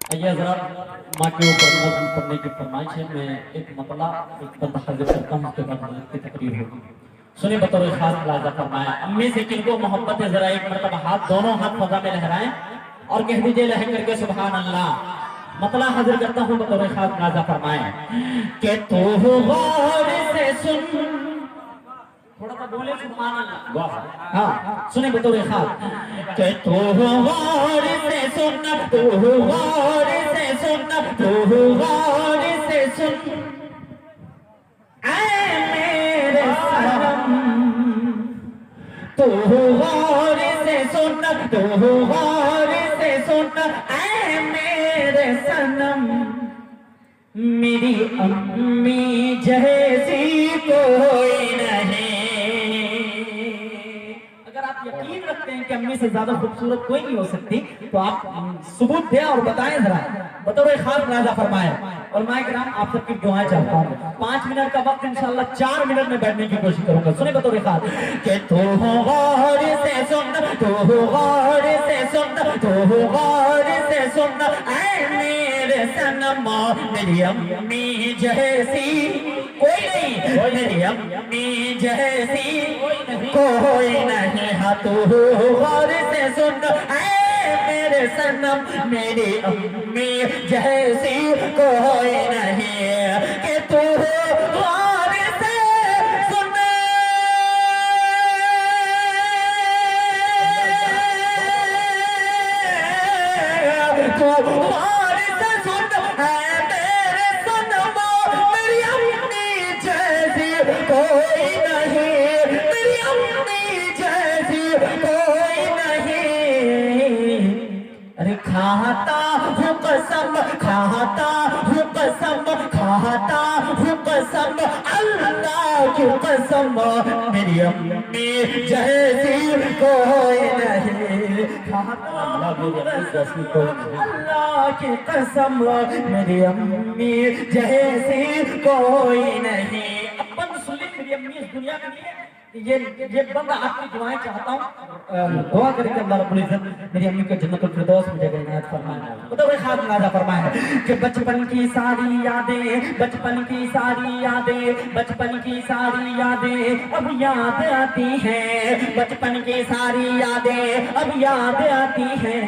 आइए हज़रात, माँ के ऊपर नज़्म पढ़ने की फरमाइश है। मैं एक मतला एक बंदा हाजिर करता हूँ, उसके बाद मदद की तकरीर होगी। सुने बतौर खास मुलाजा फरमाया, अम्मी से किनको मोहब्बत है, जरा एक मरतबा हाथ दोनों हाथ फजा में लहराएं और कह दीजिए लहर करके सुभान अल्लाह। मतला हाजिर करता हूँ बतौर खास मुलाजा फरमाए कि तू गौर से सुन, थोड़ा सा बोले सुभान अल्लाह। हाँ सुने बतौर खास कि तू गौर से सुन, तू गौर से सुन, तू गौर से सुन, ऐ मेरे सनम, तू गौर से सुन, तू गौर से सुन, ऐ मेरे सनम, मेरी अम्मी जैसी कोई नहीं। अगर आप यकीन रखते हैं कि अम्मी से ज्यादा खूबसूरत कोई नहीं हो सकती तो आप सबूत दें और बताएं जरा, बतौर खास मुलाजा फरमाएं। और मैं किराम आप सबकी दुआएं चाहता हूँ। 5 मिनट का वक्त इंशाल्लाह 4 मिनट में बैठने की कोशिश करूंगा। सुने बतौर खास कि तू गौर से सुन, तू गौर से सुन, तू गौर से सुन, ऐ मेरे सनम, मेरी अम्मी जैसी कोई नहीं, मेरी अम्मी जैसी कोई नहीं। हाँ तू गौर से सुन, ऐ मेरे सनम, मेरी अम्मी जैसी कोई नहीं। कि तू गौर से सुन, तू गौर से सुन, ऐ मेरे सनम, मेरी अम्मी जैसी कोई नहीं, मेरी अम्मी जैसी कोई नहीं। अरे खाता हूँ कसम, खाता हूँ कसम, खाता हूँ कसम, अल्लाह की कसम, मेरी अम्मी जैसी कोई नहीं। खाता अल्लाह की कसम, मेरी अम्मी जैसी कोई नहीं। अपन सुन ली मेरी अम्मी इस दुनिया में नहीं है। ये बंदा आपकी दुआएं चाहता हूँ, दुआ करके अल्लाह रब्बुल इज्जत मेरी अम्मी को जन्नतुल फिरदौस में जगह इनायत फरमाए। बताओ एक खास मुलाजा फरमाए कि बचपन की सारी यादें, बचपन की सारी यादें, बचपन की सारी यादें अब याद आती हैं, बचपन की सारी यादें अब याद आती हैं,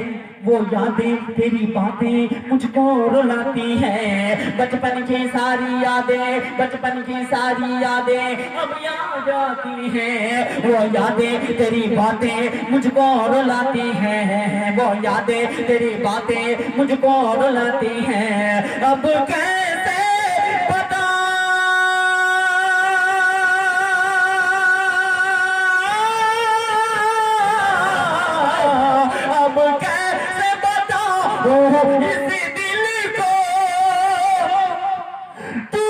वो यादें तेरी बातें मुझको रुलाती हैं। बचपन की सारी यादें, बचपन की सारी यादें अब याद आती हैं, वो यादें तेरी बातें मुझको रुलाती हैं, वो यादें तेरी बातें मुझको रुलाती हैं। अब कैसे बता, अब कैसे बताऊं इस दिल को, तू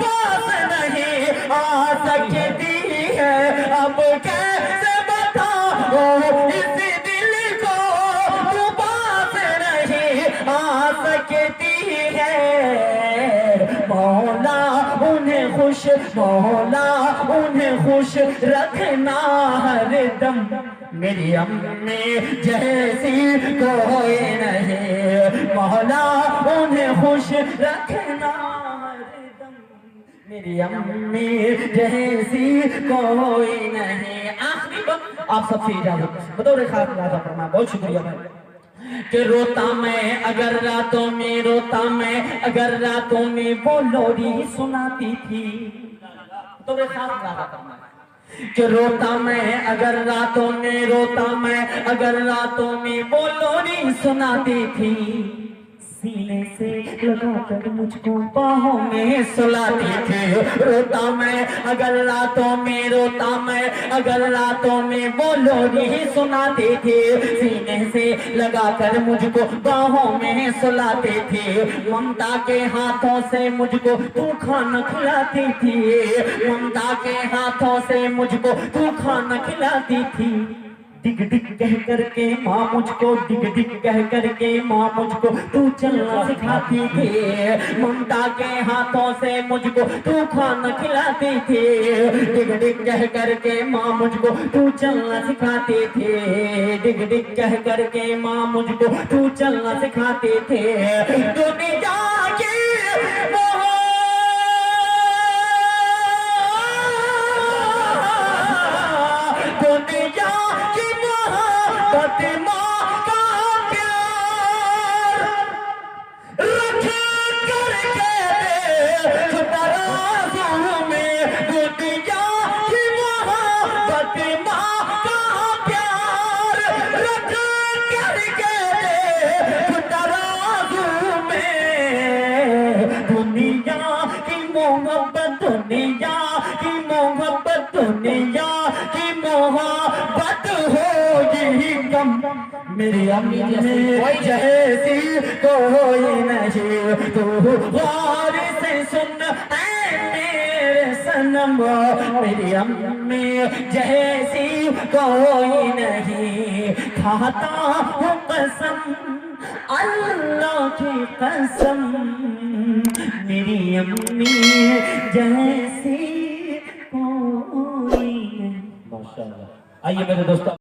पास नहीं आ सकती है। अब कैसे बताऊं इस दिल को, तू पास नहीं आ सकती है। मौला उन्हें खुश, मौला उन्हें खुश रखना हरदम, मेरी अम्मी जैसी कोई नहीं। मौला उन्हें खुश रखना हरदम, मेरी अम्मी जैसी कोई नहीं। आखिरी वक्त आप सबसे इजाजत, बतौर खास मुलाजा फरमाया, बहुत शुक्रिया भाई। कि रोता मैं अगर रातों में, रोता मैं अगर रातों में वो लोरी सुनाती थी, तो वे खास मुलाजा फरमाया कि रोता मैं अगर रातों में, रोता मैं अगर रातों में वो लोरी सुनाती थी, सीने से लगाकर मुझको बाहों में सुलाती थी। रोता मैं अगर रातों में, रोता मैं अगर रातों में वो लोरी सुनाती थी, सीने से लगाकर मुझको बाहों में सुलाती थी। ममता के हाथों से मुझको तू खाना खिलाती थी, ममता के हाथों से मुझको तू खाना खिलाती थी। डिग डिग कह करके माँ मुझको, डिग डिग कह करके माँ मुझको तू चलना सिखाती थी, ममता के हाथों से मुझको तू खाना खिलाती थी। डिग डिग कह करके माँ मुझको तू चलना सिखाती थी, डिग डिग कह करके माँ मुझको तू चलना सिखाती थी। दुनिया की दुनिया की मोहब्बत, दुनिया की मोहब्बत होगी कम, मेरी अम्मी जैसी कोई नहीं। तू गौर से सुन ऐ मेरे सनम, मेरी अम्मी जैसी कोई नहीं। खाता हूँ कसम अल्लाह की कसम, मेरी अम्मी जैसी कोई नहीं। माशाअल्लाह। आइए मेरे दोस्तों।